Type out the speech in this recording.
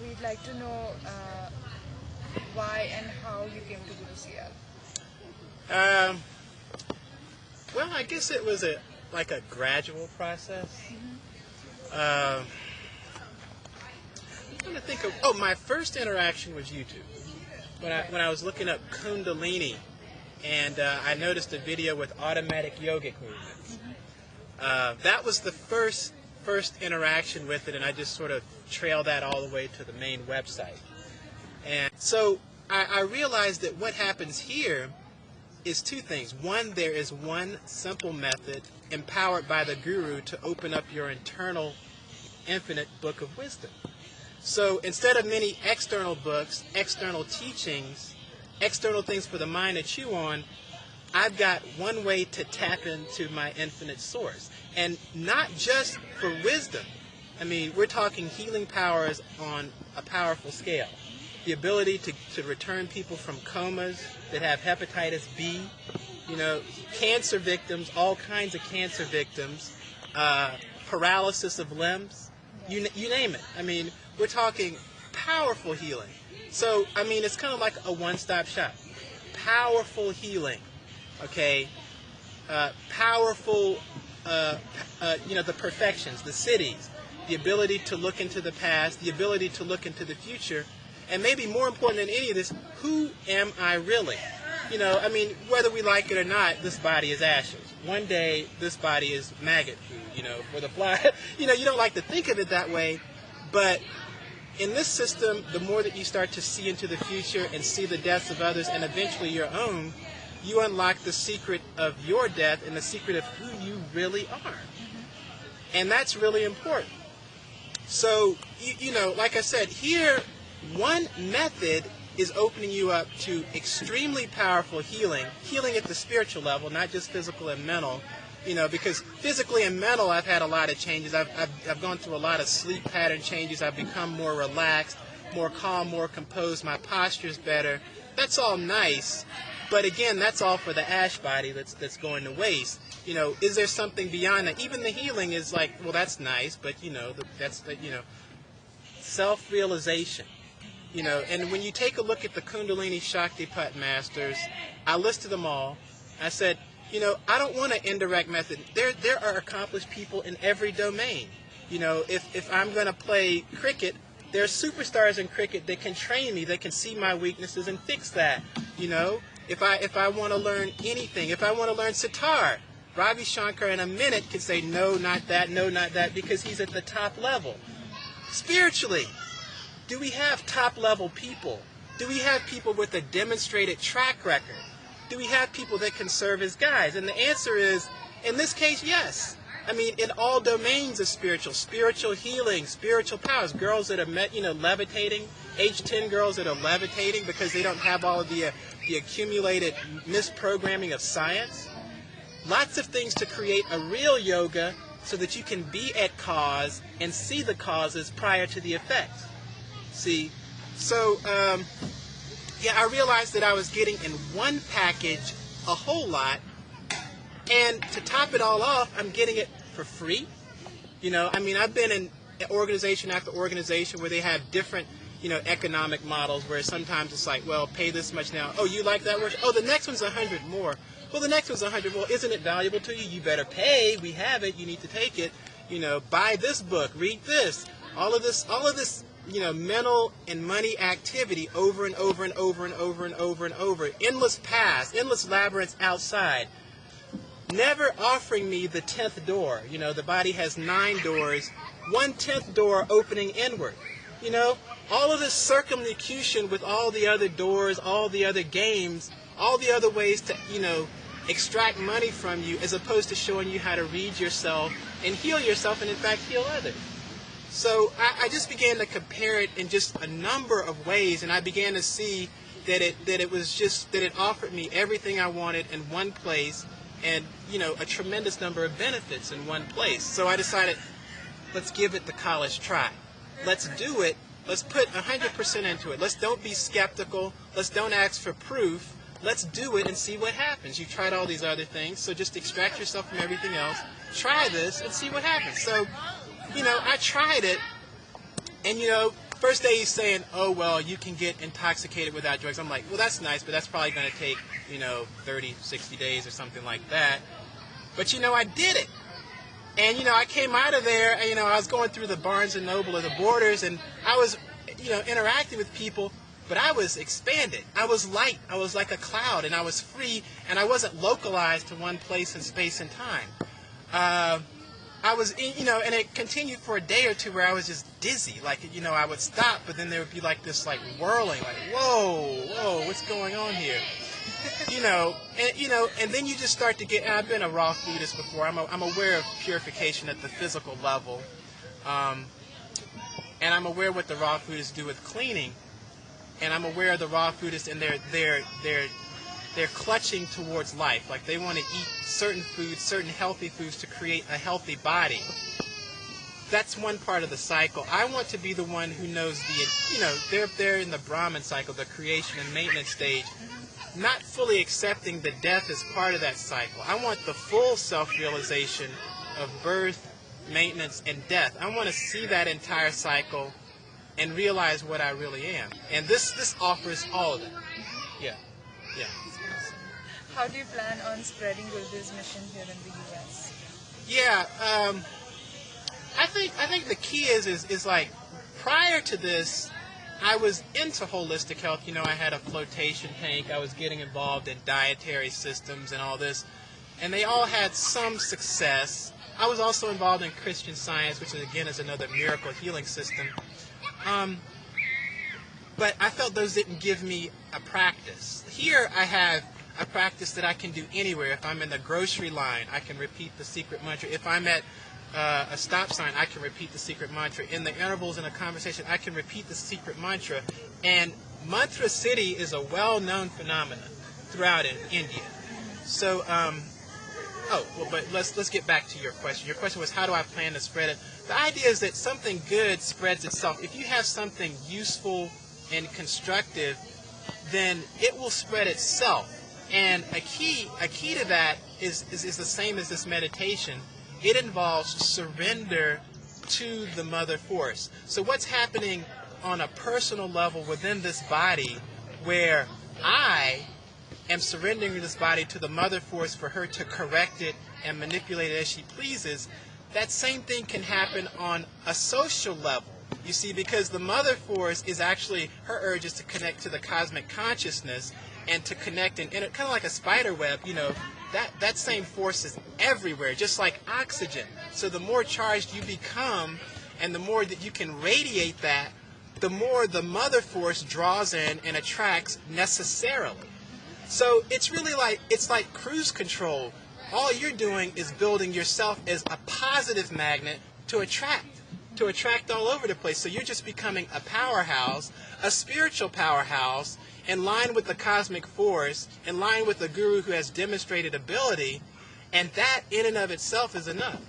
we'd like to know why and how you came to Guru Siyag. Well, I guess it was like a gradual process. I'm trying to think of. My first interaction was YouTube. When I was looking up Kundalini, and I noticed a video with automatic yogic movements. That was the first interaction with it, and I just sort of trailed that all the way to the main website. And so I realized that what happens here is two things. One, there is one simple method empowered by the guru to open up your internal infinite book of wisdom. So instead of many external books, external teachings, external things for the mind to chew on, I've got one way to tap into my infinite source. And not just for wisdom. I mean, we're talking healing powers on a powerful scale. The ability to return people from comas that have hepatitis B, cancer victims, all kinds of cancer victims, paralysis of limbs, you name it. I mean, we're talking powerful healing. So, I mean, it's kind of like a one-stop shop. Powerful healing, okay? Powerful, the perfections, the cities, the ability to look into the past, the ability to look into the future, and maybe more important than any of this, who am I really? I mean, whether we like it or not, this body is ashes. One day, this body is maggot food, for the fly. You don't like to think of it that way, but in this system, the more that you start to see into the future and see the deaths of others and eventually your own, you unlock the secret of your death and the secret of who you really are. And that's really important. So, like I said, here, one method is opening you up to extremely powerful healing at the spiritual level, not just physical and mental, because physically and mental I've had a lot of changes. I've gone through a lot of sleep pattern changes. I've become more relaxed, more calm, more composed. My posture's better. That's all nice, but again, that's all for the ash body that's going to waste. Is there something beyond that? Even the healing is like, well, that's nice, but that's self-realization. And when you take a look at the Kundalini Shaktipat masters, I listed them all. I said, I don't want an indirect method. There are accomplished people in every domain. If I'm going to play cricket, there are superstars in cricket that can train me, that can see my weaknesses and fix that. If I want to learn anything, if I want to learn sitar, Ravi Shankar in a minute can say, no, not that, because he's at the top level. Spiritually, do we have top-level people? Do we have people with a demonstrated track record? Do we have people that can serve as guides? And the answer is, in this case, yes. I mean, in all domains of spiritual healing, spiritual powers, girls that are levitating, age 10 girls that are levitating because they don't have all of the accumulated misprogramming of science. Lots of things to create a real yoga so that you can be at cause and see the causes prior to the effects. See, so, I realized that I was getting in one package a whole lot, and to top it all off, I'm getting it for free. I've been in organization after organization where they have different, economic models where sometimes it's like, well, pay this much now. Oh, you like that work? Oh, the next one's 100 more. Well, the next one's 100 more. Isn't it valuable to you? You better pay. We have it. You need to take it. Buy this book. Read this. All of this, mental and money activity over and over and over and over and over and over. Endless paths, endless labyrinths outside. Never offering me the 10th door. The body has 9 doors. 1/10 door opening inward. All of this circumlocution with all the other doors, all the other games, all the other ways to, extract money from you, as opposed to showing you how to read yourself and heal yourself and, in fact, heal others. So I just began to compare it in just a number of ways, and I began to see that it offered me everything I wanted in one place, and a tremendous number of benefits in one place. So I decided, let's give it the college try. Let's do it. Let's put 100% into it. Let's don't be skeptical. Let's don't ask for proof. Let's do it and see what happens. You've tried all these other things, so just extract yourself from everything else. Try this and see what happens. So I tried it, and first day he's saying, oh, well, you can get intoxicated without drugs. I'm like, well, that's nice, but that's probably going to take, 30, 60 days or something like that. But, I did it. And, I came out of there, and, I was going through the Barnes & Noble or the Borders, and I was, interacting with people, but I was expanded. I was light. I was like a cloud, and I was free, and I wasn't localized to one place in space and time. I was, and it continued for a day or two where I was just dizzy. Like, I would stop, but then there would be like this, like, whirling, like, whoa, what's going on here? And then you just start to get, and I've been a raw foodist before. I'm aware of purification at the physical level. And I'm aware what the raw foodists do with cleaning. And I'm aware of the raw foodists and they're clutching towards life. Like they want to eat certain foods, certain healthy foods to create a healthy body. That's one part of the cycle. I want to be the one who knows they're in the Brahman cycle, the creation and maintenance stage, not fully accepting that death is part of that cycle. I want the full self-realization of birth, maintenance, and death. I want to see that entire cycle and realize what I really am. And this offers all of that. Yeah. How do you plan on spreading Guru's mission here in the U.S.? Yeah, I think the key is like prior to this, I was into holistic health. I had a flotation tank. I was getting involved in dietary systems and all this, and they all had some success. I was also involved in Christian Science, which again is another miracle healing system. But I felt those didn't give me a practice. Here I have a practice that I can do anywhere. If I'm in the grocery line, I can repeat the secret mantra. If I'm at a stop sign, I can repeat the secret mantra. In the intervals in a conversation, I can repeat the secret mantra. And Mantra City is a well-known phenomenon throughout in India. So, but let's get back to your question. Your question was, how do I plan to spread it? The idea is that something good spreads itself. If you have something useful and constructive, then it will spread itself. And a key to that is the same as this meditation. It involves surrender to the mother force. So what's happening on a personal level within this body, where I am surrendering this body to the mother force for her to correct it and manipulate it as she pleases, that same thing can happen on a social level. You see, because the mother force is actually, her urge is to connect to the cosmic consciousness and to connect in kind of like a spider web, that same force is everywhere, just like oxygen. So the more charged you become and the more that you can radiate that, the more the mother force draws in and attracts necessarily. So it's really it's like cruise control. All you're doing is building yourself as a positive magnet to attract all over the place. So you're just becoming a powerhouse, a spiritual powerhouse, in line with the cosmic force, in line with the guru who has demonstrated ability, and that in and of itself is enough.